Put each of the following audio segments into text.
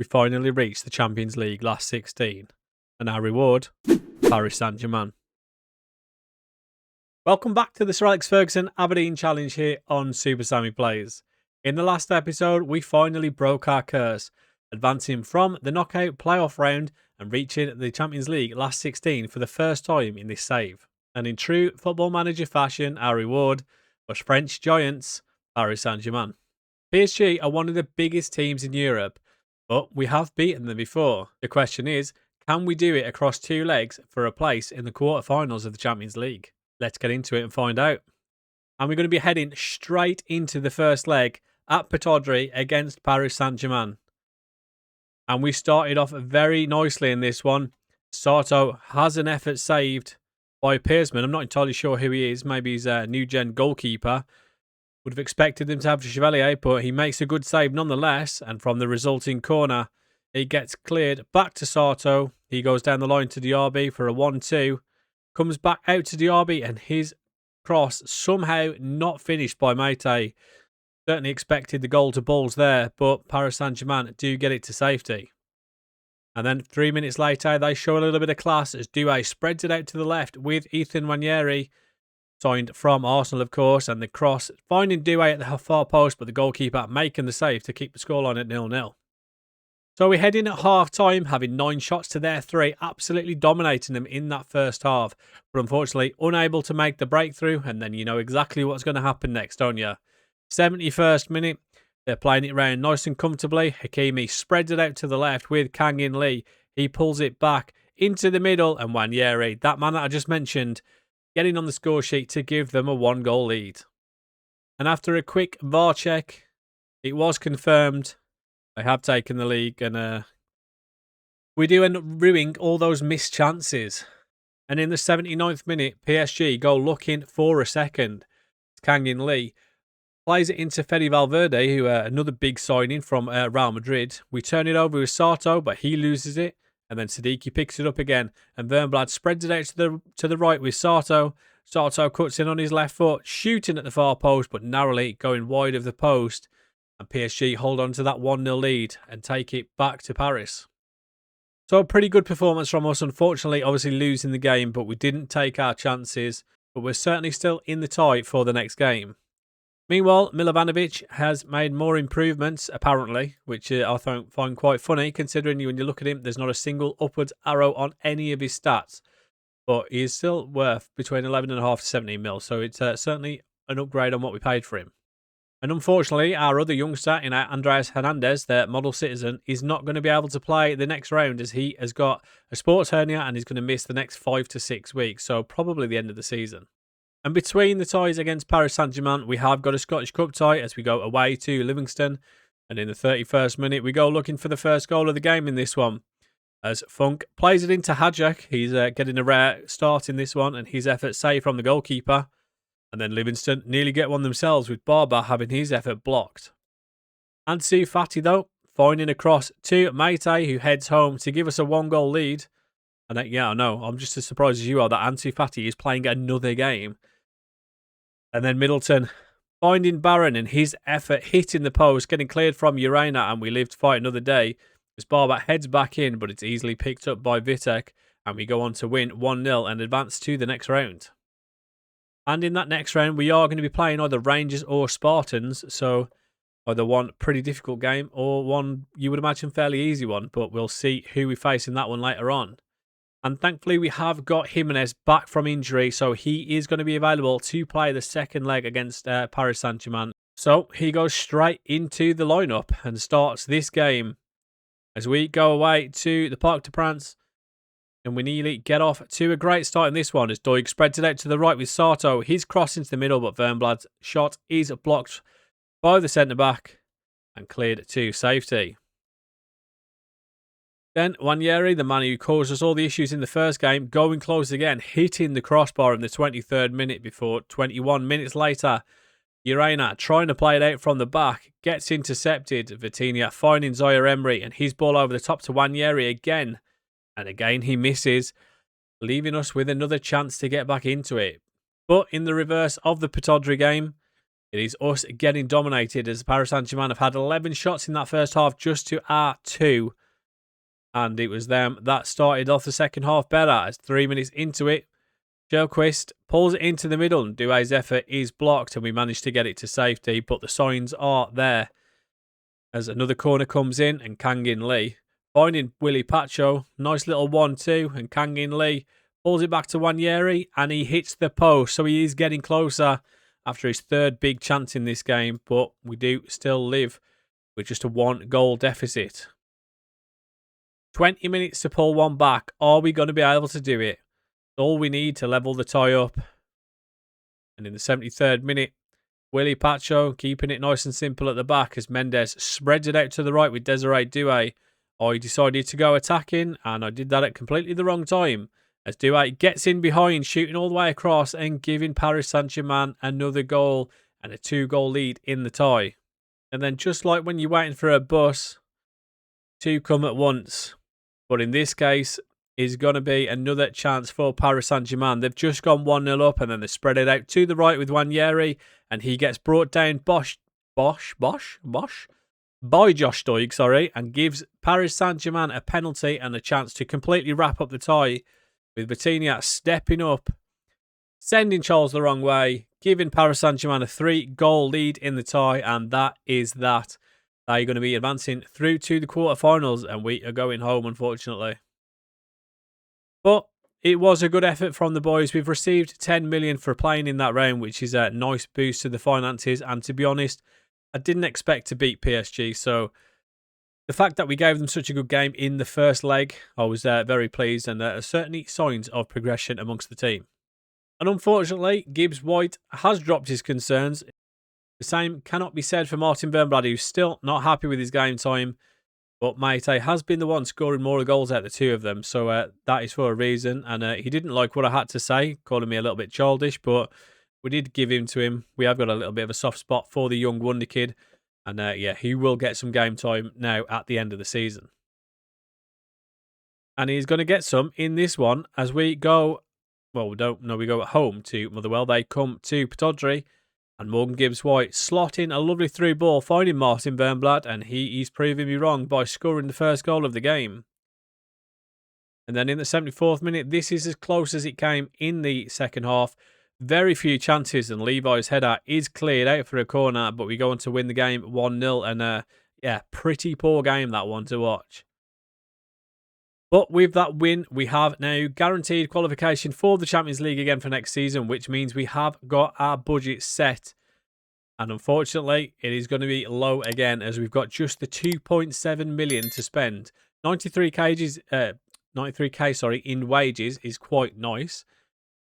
We finally reached the Champions League last 16, and our reward, Paris Saint-Germain. Welcome back to the Sir Alex Ferguson Aberdeen Challenge here on Super Sammy Plays. In the last episode, we finally broke our curse, advancing from the knockout playoff round and reaching the Champions League last 16 for the first time in this save. And in true Football Manager fashion, our reward was French giants, Paris Saint-Germain. PSG are one of the biggest teams in Europe, but we have beaten them before. The question is, can we do it across two legs for a place in the quarterfinals of the Champions League? Let's get into it and find out. And we're going to be heading straight into the first leg at Pataudry against Paris Saint-Germain. And we started off very nicely in this one. Sato has an effort saved by Pearsman. I'm not entirely sure who he is. Maybe he's a new-gen goalkeeper. Would have expected him to have the Chevalier, but he makes a good save nonetheless. And from the resulting corner, it gets cleared back to Sato. He goes down the line to Diaby for a 1-2. Comes back out to Diaby, and his cross somehow not finished by Meite. Certainly expected the goal to balls there, but Paris Saint-Germain do get it to safety. And then 3 minutes later, they show a little bit of class as Doué spreads it out to the left with Ethan Nwaneri, signed from Arsenal, of course, and the cross finding Doué at the far post, but the goalkeeper making the save to keep the scoreline at 0-0. So we head in at half-time, having 9 shots to their 3, absolutely dominating them in that first half, but unfortunately unable to make the breakthrough, and then you know exactly what's going to happen next, don't you? 71st minute, they're playing it around nice and comfortably. Hakimi spreads it out to the left with Kang-in Lee. He pulls it back into the middle, and Nwaneri, that man that I just mentioned, getting on the score sheet to give them a 1-goal lead. And after a quick VAR check, it was confirmed they have taken the league, and we do end up ruining all those missed chances. And in the 79th minute, PSG go looking for a second. Kang-in Lee plays it into Fede Valverde, who another big signing from Real Madrid. We turn it over with Sato, but he loses it. And then Siddiqui picks it up again. And Vernblad spreads it out to the right with Sato. Sato cuts in on his left foot, shooting at the far post, but narrowly going wide of the post. And PSG hold on to that 1-0 lead and take it back to Paris. So a pretty good performance from us. Unfortunately, obviously losing the game, but we didn't take our chances. But we're certainly still in the tie for the next game. Meanwhile, Milovanovic has made more improvements, apparently, which I find quite funny, considering when you look at him, there's not a single upwards arrow on any of his stats. But he is still worth between 11.5 to 17 mil, so it's certainly an upgrade on what we paid for him. And unfortunately, our other youngster in Andreas Hernandez, the model citizen, is not going to be able to play the next round as he has got a sports hernia and is going to miss the next 5 to 6 weeks, so probably the end of the season. And between the ties against Paris Saint-Germain, we have got a Scottish Cup tie as we go away to Livingston. And in the 31st minute, we go looking for the first goal of the game in this one. As Funk plays it into Hadjak, he's getting a rare start in this one, and his effort saved from the goalkeeper. And then Livingston nearly get one themselves with Barber having his effort blocked. Ansu Fati, though, finding a cross to Meite, who heads home to give us a 1-goal lead. And yeah, I know, I'm just as surprised as you are that Ansu Fati is playing another game. And then Middleton finding Barron and his effort hitting the post, getting cleared from Urena, and we live to fight another day. As Barber heads back in, but it's easily picked up by Vitek, and we go on to win 1-0 and advance to the next round. And in that next round, we are going to be playing either Rangers or Spartans, so either one pretty difficult game or one you would imagine fairly easy one, but we'll see who we face in that one later on. And thankfully, we have got Jimenez back from injury, so he is going to be available to play the second leg against Paris Saint-Germain. So he goes straight into the lineup and starts this game as we go away to the Parc des Princes. And we nearly get off to a great start in this one as Doig spreads it out to the right with Sato. He's crossed into the middle, but Vernblad's shot is blocked by the centre-back and cleared to safety. Then Nwaneri, the man who caused us all the issues in the first game, going close again, hitting the crossbar in the 23rd minute before 21 minutes later. Urena trying to play it out from the back, gets intercepted. Vitinha finding Zaire Emery and his ball over the top to Nwaneri again. And again he misses, leaving us with another chance to get back into it. But in the reverse of the Pataudry game, It is us getting dominated as Paris Saint-Germain have had 11 shots in that first half just to our 2. And it was them that started off the second half better as 3 minutes into it, Gilchrist pulls it into the middle and Doué's effort is blocked and we managed to get it to safety, but the signs are there. As another corner comes in and Kangin Lee finding Willie Pacho, nice little 1-2 and Kangin Lee pulls it back to Wanyeri and he hits the post, so he is getting closer after his third big chance in this game, but we do still live with just a 1-goal deficit. 20 minutes to pull one back. Are we going to be able to do it? All we need to level the tie up. And in the 73rd minute, Willie Pacho keeping it nice and simple at the back as Mendes spreads it out to the right with Desiree Doué. I decided to go attacking and I did that at completely the wrong time as Doué gets in behind, shooting all the way across and giving Paris Saint-Germain another goal and a 2-goal lead in the tie. And then just like when you're waiting for a bus, 2 come at once. But in this case, is going to be another chance for Paris Saint-Germain. They've just gone 1-0 up and then they spread it out to the right with Wanyeri and he gets brought down by Josh Doig, and gives Paris Saint-Germain a penalty and a chance to completely wrap up the tie with Batinia stepping up, sending Charles the wrong way, giving Paris Saint-Germain a 3-goal lead in the tie, and that is that. They're going to be advancing through to the quarterfinals and we are going home, unfortunately. But it was a good effort from the boys. We've received 10 million for playing in that round, which is a nice boost to the finances. And to be honest, I didn't expect to beat PSG. So the fact that we gave them such a good game in the first leg, I was very pleased, and there are certainly signs of progression amongst the team. And unfortunately, Gibbs White has dropped his concerns. The same cannot be said for Martin Wernblad, who's still not happy with his game time. But Maite has been the one scoring more goals out of the two of them. So that is for a reason. And he didn't like what I had to say, calling me a little bit childish. But we did give him to him. We have got a little bit of a soft spot for the young wonder kid. And yeah, he will get some game time now at the end of the season. And he's going to get some in this one as we go, well, we don't know, we go at home to Motherwell. They come to Pataudry. And Morgan Gibbs-White slotting a lovely through ball, finding Martin Wernblad, and he's proving me wrong by scoring the first goal of the game. And then in the 74th minute, this is as close as it came in the second half. Very few chances, and Levi's header is cleared out for a corner, but we go on to win the game 1-0, and yeah, pretty poor game that one to watch. But with that win, we have now guaranteed qualification for the Champions League again for next season, which means we have got our budget set. And unfortunately, it is going to be low again as we've got just the 2.7 million to spend. 93k in wages is quite nice,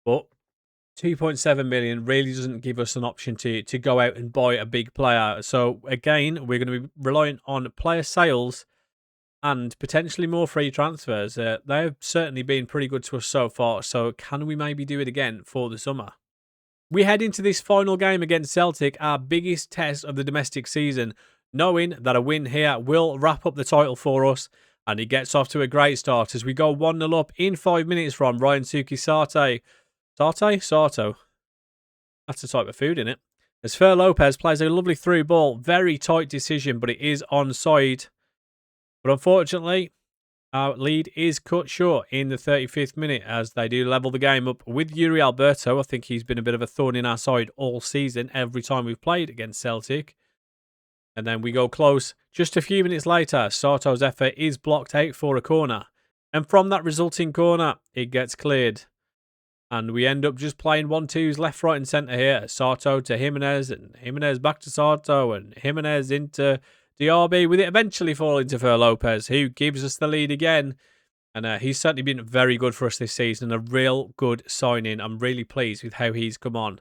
but 2.7 million really doesn't give us an option to go out and buy a big player. So again, we're going to be relying on player sales and potentially more free transfers. They have certainly been pretty good to us so far, so can we maybe do it again for the summer? We head into this final game against Celtic, our biggest test of the domestic season, knowing that a win here will wrap up the title for us, and it gets off to a great start as we go 1-0 up in 5 minutes from Ryan Suki Sarte. Sarto. That's a type of food, isn't it? As Fer Lopez plays a lovely through ball, very tight decision, but it is onside. But unfortunately, our lead is cut short in the 35th minute as they do level the game up with Yuri Alberto. I think he's been a bit of a thorn in our side all season, every time we've played against Celtic. And then we go close just a few minutes later. Sarto's effort is blocked out for a corner. And from that resulting corner, it gets cleared. And we end up just playing 1-2s left, right and centre here. Sarto to Jimenez, and Jimenez back to Sarto, and Jimenez into Diaby, with it eventually falling to Fer Lopez, who gives us the lead again. And he's certainly been very good for us this season. A real good signing. I'm really pleased with how he's come on.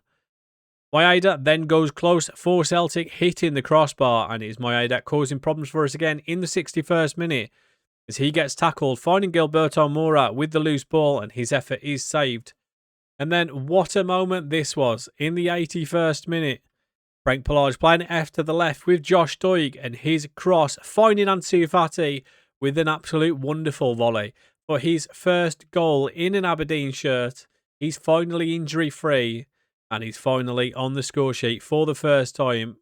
Maeda then goes close for Celtic, hitting the crossbar. And it is Maeda causing problems for us again in the 61st minute as he gets tackled, finding Gilberto Moura with the loose ball, and his effort is saved. And then what a moment this was in the 81st minute. Frank Pallage playing it after the left with Josh Doig, and his cross finding Ansu Fati with an absolute wonderful volley for his first goal in an Aberdeen shirt. He's finally injury free, And he's finally on the score sheet for the first time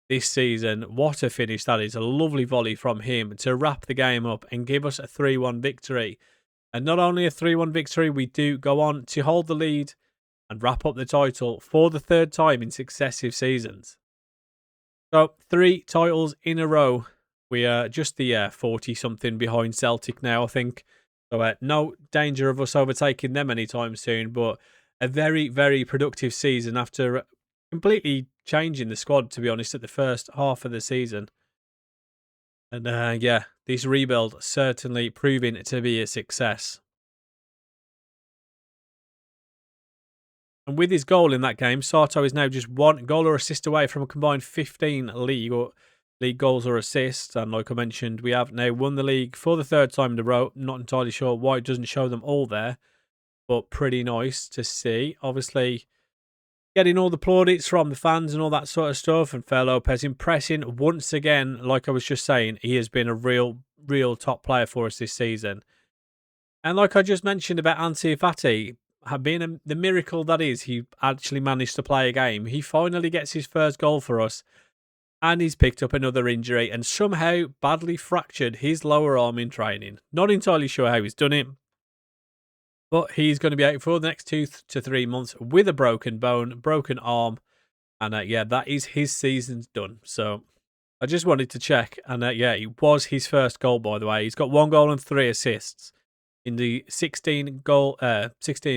this season. What a finish that is. A lovely volley from him to wrap the game up and give us a 3-1 victory. And not only a 3-1 victory, we do go on to hold the lead and wrap up the title for the third time in successive seasons. So 3 titles in a row. We are just the 40-something behind Celtic now, I think. So no danger of us overtaking them anytime soon, but a very, very productive season after completely changing the squad, to be honest, at the first half of the season. And yeah, this rebuild certainly proving to be a success. And with his goal in that game, Sato is now just 1 goal or assist away from a combined 15 league goals or assists. And like I mentioned, we have now won the league for the 3rd time in a row. Not entirely sure why it doesn't show them all there, but pretty nice to see. Obviously, getting all the plaudits from the fans and all that sort of stuff. And Fer Lopez impressing once again. Like I was just saying, he has been a real top player for us this season. And like I just mentioned about Ansu Fati, being the miracle that is, he actually managed to play a game. He finally gets his first goal for us. And he's picked up another injury and somehow badly fractured his lower arm in training. Not entirely sure how he's done it, but he's going to be out for the next 2 to 3 months with a broken bone, broken arm. And yeah, that is his season's done. So I just wanted to check. And yeah, it was his first goal, by the way. He's got 1 goal and 3 assists in the 16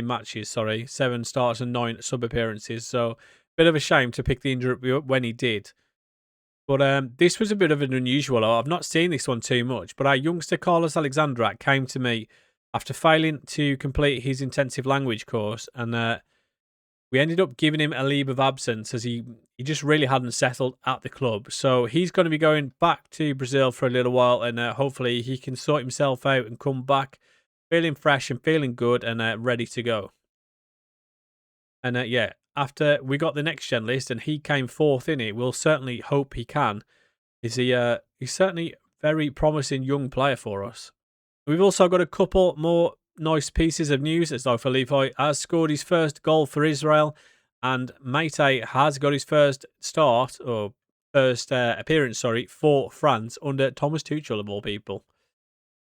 matches, 7 starts and 9 sub appearances. So bit of a shame to pick the injury up when he did. But this was a bit of an unusual. I've not seen this one too much, but our youngster Carlos Alexandrak came to me after failing to complete his intensive language course, and we ended up giving him a leave of absence as he just really hadn't settled at the club. So he's going to be going back to Brazil for a little while, and hopefully he can sort himself out and come back feeling fresh and feeling good and ready to go. And yeah, after we got the next gen list and he came 4th in it, we'll certainly hope he can. He's certainly a very promising young player for us. We've also got a couple more nice pieces of news as Zofa Levi has scored his first goal for Israel, and Meite has got his first appearance, for France under Thomas Tuchel of all people.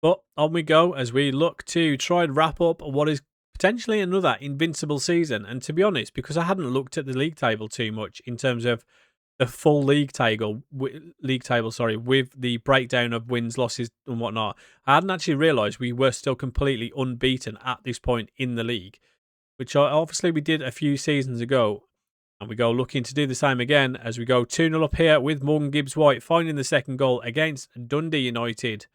But on we go as we look to try and wrap up what is potentially another invincible season. And to be honest, because I hadn't looked at the league table too much in terms of the full league table, with the breakdown of wins, losses and whatnot, I hadn't actually realised we were still completely unbeaten at this point in the league, which obviously we did a few seasons ago. And we go looking to do the same again as we go 2-0 up here with Morgan Gibbs-White finding the second goal against Dundee United.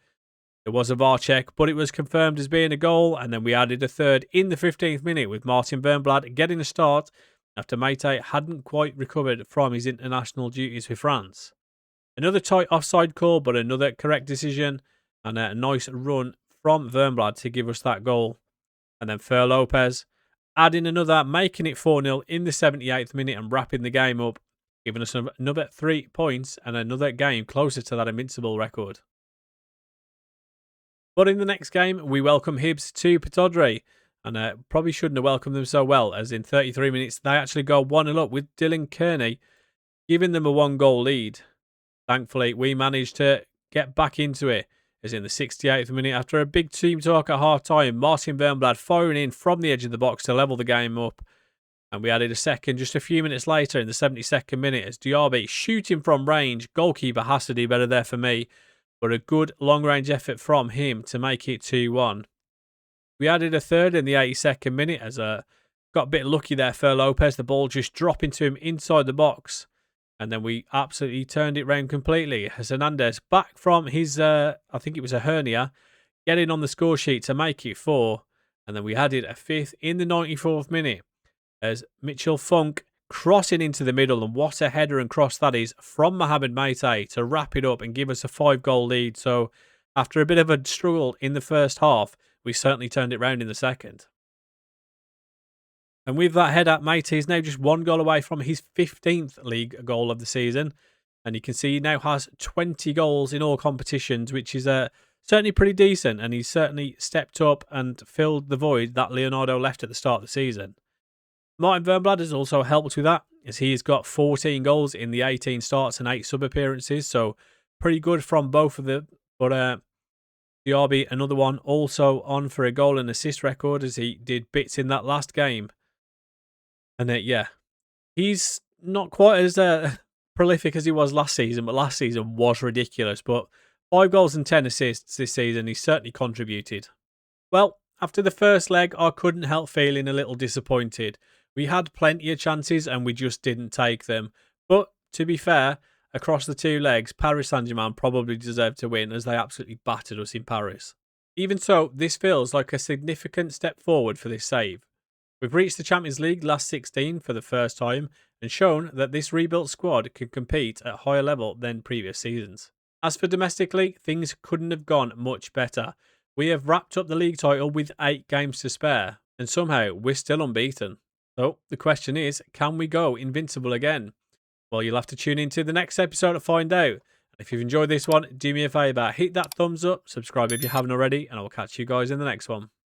It was a VAR check, but it was confirmed as being a goal, and then we added a third in the 15th minute with Martin Wernblad getting a start after Meite hadn't quite recovered from his international duties with France. Another tight offside call, but another correct decision, and a nice run from Wernblad to give us that goal. And then Fer Lopez adding another, making it 4-0 in the 78th minute and wrapping the game up, giving us another 3 points and another game closer to that invincible record. But in the next game, we welcome Hibs to Pittodrie. And probably shouldn't have welcomed them so well, as in 33 minutes, they actually go 1-0 up with Dylan Kearney, giving them a 1-goal lead. Thankfully, we managed to get back into it, as in the 68th minute, after a big team talk at half-time, Martin Wernblad firing in from the edge of the box to level the game up. And we added a second just a few minutes later in the 72nd minute, as Diaby shooting from range. Goalkeeper has to do better there for me, but a good long-range effort from him to make it 2-1. We added a third in the 82nd minute as got a bit lucky there for Lopez. The ball just dropping to him inside the box. And then we absolutely turned it round completely. As Hernandez back from his, I think it was a hernia, getting on the score sheet to make it 4. And then we added a fifth in the 94th minute as Mitchell Funk crossing into the middle. And what a header and cross that is from Mohamed Meite to wrap it up and give us a 5-goal lead. So after a bit of a struggle in the first half, we certainly turned it round in the second. And with that header, Meite is now just 1 goal away from his 15th league goal of the season. And you can see he now has 20 goals in all competitions, which is certainly pretty decent. And he's certainly stepped up and filled the void that Leonardo left at the start of the season. Martin Vernblad has also helped with that, as he's got 14 goals in the 18 starts and 8 sub appearances, so pretty good from both of them. But Diaby, another one, also on for a goal and assist record, as he did bits in that last game. And yeah, he's not quite as prolific as he was last season, but last season was ridiculous. But 5 goals and 10 assists this season, he certainly contributed. Well, after the first leg, I couldn't help feeling a little disappointed. We had plenty of chances and we just didn't take them. But to be fair, across the 2 legs, Paris Saint-Germain probably deserved to win, as they absolutely battered us in Paris. Even so, this feels like a significant step forward for this save. We've reached the Champions League last 16 for the first time and shown that this rebuilt squad can compete at a higher level than previous seasons. As for domestically, things couldn't have gone much better. We have wrapped up the league title with 8 games to spare, and somehow we're still unbeaten. So the question is, can we go invincible again? Well, you'll have to tune into the next episode to find out. And if you've enjoyed this one, do me a favour, hit that thumbs up, subscribe if you haven't already, and I will catch you guys in the next one.